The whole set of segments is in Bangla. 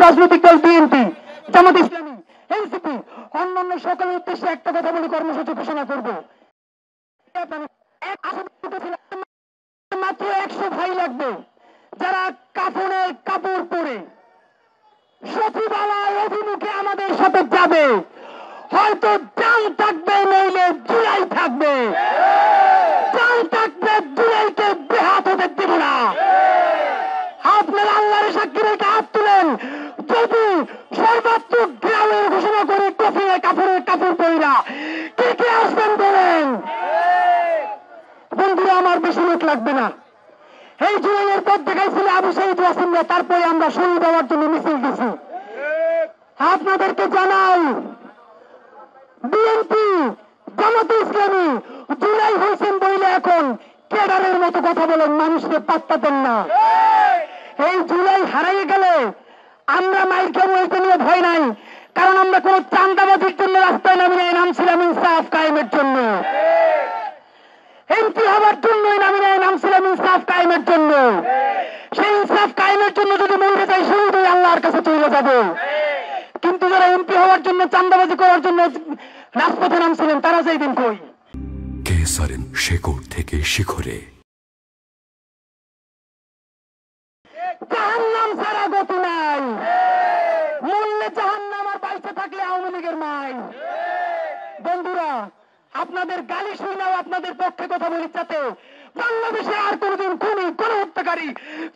রাজনৈতিক দল বিএনপি, জামাত ইসলামী, এনসিপি, অন্যান্য সকলের উদ্দেশ্যে একটা কথা বলে কর্মসূচি ঘোষণা করব। মাত্র 100 ভাই লাগবে যারা কাফনের কাপড় পরে সচিবালয় অভিমুখে আমাদের সাথে যাবে। হয়তো জান থাকবে, নইলে জুলাই থাকবে। জান থাকবে, জুলাইকে বেহাত হতে দেব না। আপনারা আল্লাহর সাক্ষী রেখে হাত তুলেন। যদি সর্বাত্মক গ্রামের ঘোষণা করে কফিনে কাপড়ের কাপড় পইরা কে কে আসবেন বলেন। বন্ধুরা আমার বেশি লোক লাগবে না। এই জুলাইয়ের পর দেখাইছিল আবু শহীদ ওয়াসিমরা, তারপরে আমরা শহীদ হওয়ার জন্য মিছিল দিছি। আপনাদেরকে জানাই বিএনপি, জামাতে ইসলামী জুলাই হয়েছেন বইলে এখন ক্যাডারের মতো কথা বলেন, মানুষকে পাত্তা দেন না। এই জুলাই হারিয়ে গেলে আমরা মাইর খাবো, এটা নিয়ে ভয় নাই। কারণ আমরা কোন চান্দাবাজির জন্য রাস্তায় নামি নাই, নামছিলাম ইনসাফ কায়েমের জন্য। এমপি হওয়ার জন্যই নামি নাই, নামছিলাম ইনসাফ কায়েমের জন্য। সেই ইনসাফ কায়েমের জন্য যদি মরে যাই, শুরুতেই আল্লাহর কাছে চলে যাবো। কিন্তু যারা এমপি হওয়ার জন্য, চান্দাবাজি করার জন্য রাজপথে নামছিলেন, তারা যেই দিন কই কেসারেন শেকড় থেকে শিখরে। জাহান্নাম ছাড়া গতি নাই। মূল্যে জাহান্নাম, আর বাইচে থাকলে আওয়ামী লীগের মাই। বন্ধুরা আপনাদের গালি শুনেও আপনাদের পক্ষে কথা বলি, যাতে বাংলাদেশে আর কোনদিন খুনি, কোন হত্যাকারী,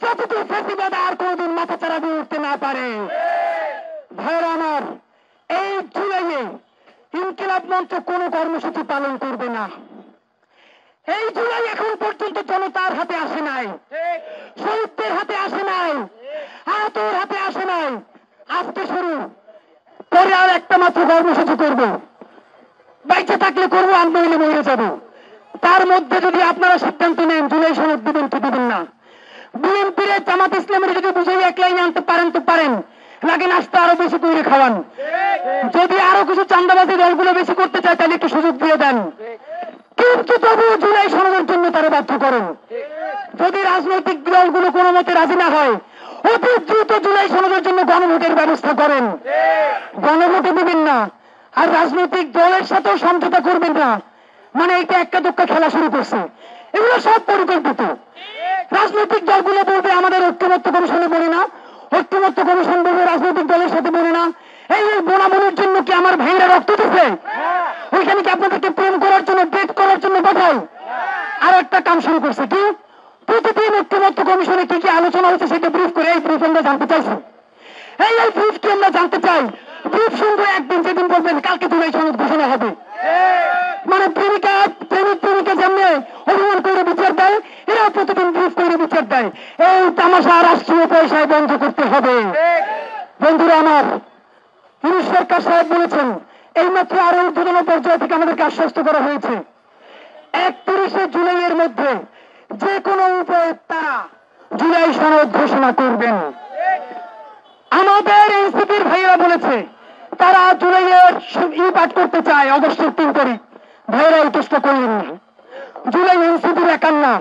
প্রতিটি ফ্যাসিবাদ আর কোনদিন মাথা চারা দিয়ে উঠতে না পারে। ভাইরা আমার, এই জুলাইয়ে ইনকিলাব মঞ্চ কোন কর্মসূচি পালন করবে না। এই জুলাই এখন পর্যন্ত জনতার হাতে আসে নাই, শহীদদের হাতে আসে নাই, আহতের হাতে আসে নাই। আজকে শুরু, পরে আর একটা মাত্র কর্মসূচি করব। বাইচে থাকলে করবো, আর নইলে মরে যাব। তার মধ্যে যদি আপনারা সিদ্ধান্ত নেন জুলাই সনদ দিবেন কি দিবেন না, বিএনপির, জামাত ইসলামের যদি বুঝাই এক লাইনে আনতে পারেন তো পারেন, লাগে নাস্তা আরো বেশি করে খাওয়ান। যদি আরো কিছু চান্দাবাজি দলগুলো বেশি করতে চায় তাহলে একটু সুযোগ দিয়ে দেন। কিন্তু তবুও জুলাই সনদের জন্য তারা বাধ্য করেন। যদি রাজনৈতিক দলগুলো কোনো মতে রাজি না হয়, অতি দ্রুত জুলাই সনদের জন্য গণভোটের ব্যবস্থা করেন। গণভোটে দিবেন না, আর রাজনৈতিক দলের সাথেও সমঝোতা করবেন না। মানে এইটা একটা দোক্কা খেলা শুরু করছে। এগুলো সব পরিকল্পিত। রাজনৈতিক দলগুলো বলবে আমাদের ঐক্যমত্য কমিশনে বলি না, ঐক্যমত্য কমিশন বলবে রাজনৈতিক দলের সাথে বলি না। এই বোনামনির জন্য কি আমার ভাইরা রক্ত দিচ্ছে? ওইখানে কি আপনাদেরকে প্রেম করার জন্য, ডেট করার জন্য পাঠাই? আর একটা কাম শুরু করছে কি, প্রতিদিন ঐক্যমত্য কমিশনে কি কি আলোচনা হচ্ছে সেটা ব্রিফ করে, এই ব্রিফ আমরা জানতে চাইছি। এই ব্রিফ কি আমরা জানতে চাই। ব্রিফ শুনবো একদিন, যেদিন বলবেন কালকে জুলাই সনদ ঘোষণা হবে। মানে প্রেমিকা প্রেমিকা যেমনি অভিমান করে বিচার দেয়, এরা প্রতিদিন ব্রিফ করে বিচার দেয়। এই তামাশা রাষ্ট্রীয় পয়সায় বন্ধ করতে হবে। বন্ধুরা আমার, সরকার সাহেব বলেছেন এই মাত্র আরো ঊর্ধ্বতন পর্যায় থেকে আমাদেরকে আশ্বস্ত করা হয়েছে 31শে জুলাইয়ের মধ্যে যে কোনো উপায়ে তারা জুলাই সনদ ঘোষণা করবেন। আমাদের এনসিপির ভাইয়েরা বলেছে তারা জুলাইয়ের পাঠ করতে চায় অগস্টের 3 তারিখ। ভাইয়েরা এই চেষ্টা করলেন না। জুলাই এনসিপির একার না,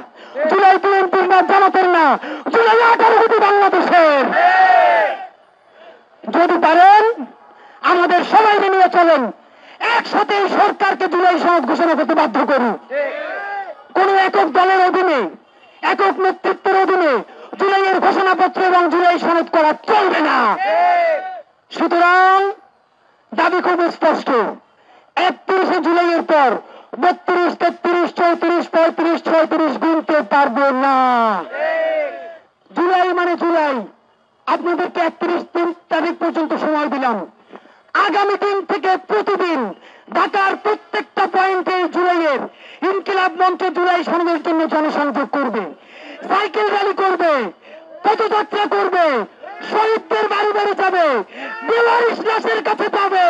জুলাই বিএনপির না, জামাতের না, জুলাই 18 কোটি বাংলাদেশের। যদি পারেন আমাদের সবাই নিয়ে চলেন, একসাথে সরকারকে জুলাই সনদ ঘোষণা করতে বাধ্য করুন। কোন একক দলের অধীনে, একক নেতৃত্বের অধীনে জুলাইয়ের ঘোষণাপত্র এবং জুলাই সনদ করা চলবে না। সুতরাং দাবি খুব স্পষ্ট, 31শে জুলাইয়ের পর 32, 33, 34, 35, 36 গুনতে পারবে না। জুলাই মানে জুলাই। আপনাদেরকে 31 তারিখ পর্যন্ত সময় দিলাম। আগামী দিন থেকে প্রতিদিন ঢাকার প্রত্যেকটা পয়েন্টে জুলাইয়ের ইনকিলাব মঞ্চ জুলাই সনদের জন্য জনসংযোগ করবে, সাইকেল র্যালি করবে, পদযাত্রা করবে, শহীদদের বাড়ি বাড়ি যাবে, বেলারিশ লাশের কাছে যাবে।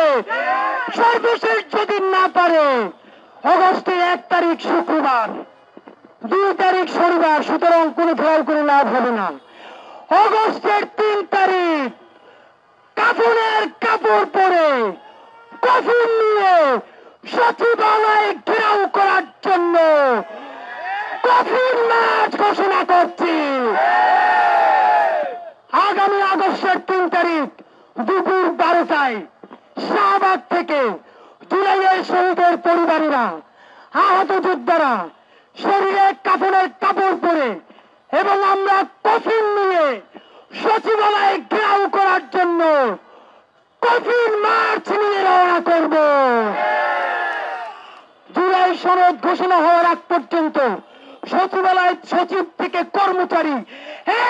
সর্বশেষ যদি না পারে অগস্টের 1 তারিখ শুক্রবার, 2 তারিখ শনিবার, সুতরাং কোনো খেয়াল করে লাভ হবে না। অগস্টের 3 তারিখ কাফনের কাপড় পরে কফিন নিয়ে সচিবালয় ঘেরাও করার জন্য কফিন মার্চ ঘোষণা করছি। আগামী আগস্টের 3 তারিখ দুপুর 12টায় শাহবাগ থেকে জুলাইয়ের শহীদের পরিবারেরা, আহত যোদ্ধারা শরীরে কাফনের কাপড় পরে এবং আমরা কফিন নিয়ে সচিবালয়ে ঘেরাও করার জন্য কফিন মার্চ নিয়ে রওনা করব। জুলাই সনদ ঘোষণা হওয়ার আগ পর্যন্ত সচিবালয় সচিব থেকে কর্মচারী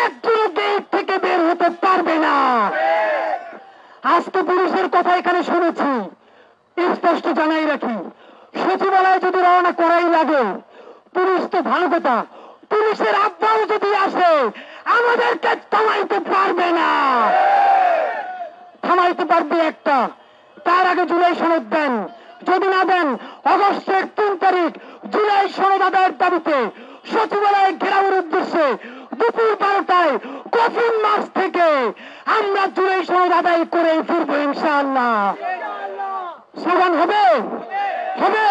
একজন গেট থেকে বের হতে পারবে না। আজকে পুলিশের কথা এখানে শুনেছি, স্পষ্ট জানাই রাখি, সচিবালয়ে যদি রওনা করাই লাগে, পুলিশ তো ভালো কথা, পুলিশের আব্বাও যদি আসে আমাদেরকে থামাইতে পারবে না। থামাইতে পারবে একটা, তার আগে জুলাই সনদ দেন, যদি না দেন আগস্টের 3 তারিখ জুলাই সনদ আদায়ের দাবিতে সচিবালয়ে ঘেরাওয়ের উদ্দেশ্যে দুপুর 12টায় কফিন মার্চ থেকে আমরা জুলাই সনদ আদায় করে ফিরবো ইনশাআল্লাহ। স্লোগান হবে হবে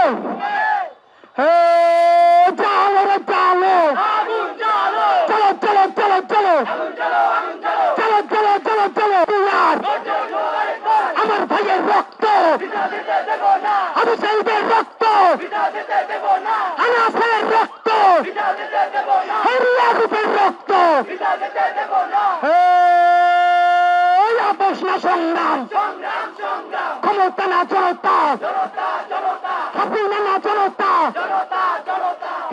চলো চলো চলো চলো চলো চলো চলো চলো চলো আমার ভাইয়ের রক্ত, আবু সাইদের রক্ত, আনাসের রক্ত, হরিয়াগুপের রক্ত, আপোষ না সংগ্রাম, ক্ষমতা না জনতা, হাসিনা না জনতা,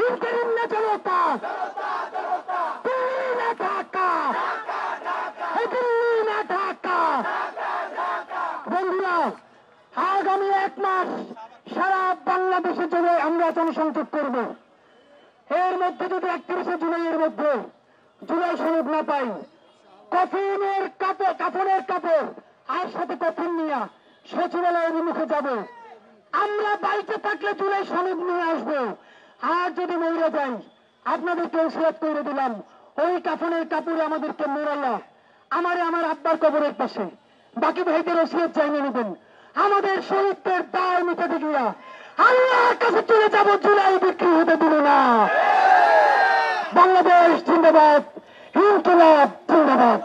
ইন্টারিম না জনতা, দিল্লি না ঢাকা, দিল্লি না ঢাকা। বন্ধুরা, আগামী 1 মাস সারা বাংলাদেশে জুড়ে আমরা জনসংযোগ করব। এর মধ্যে যদি 31শে জুলাইয়ের মধ্যে জুলাই সনদ না পাই, কাফনের কাপড় আর সাথে কফিন নিয়ে সচিবালয়ের মুখে যাব। আমরা বাইরে থাকলে জুলাই সনদ নিয়ে আসবো, আর যদি মরে যাই আপনাদেরকে ওসিয়ত করে দিলাম, ওই কাফনের কাপড়ে আমাদেরকে মোড়াইয়া আমার আব্বার কবরের পাশে বাকি ভাইদের ওসিয়ত চাইনে নেবেন। আমাদের শহীদদের দায় মিটাতে গিয়া আল্লাহর কাছে চলে যাব, জুলাই বিক্রি হতে দিল না। বাংলাদেশ জিন্দাবাদ, ইনকিলাব জিন্দাবাদ।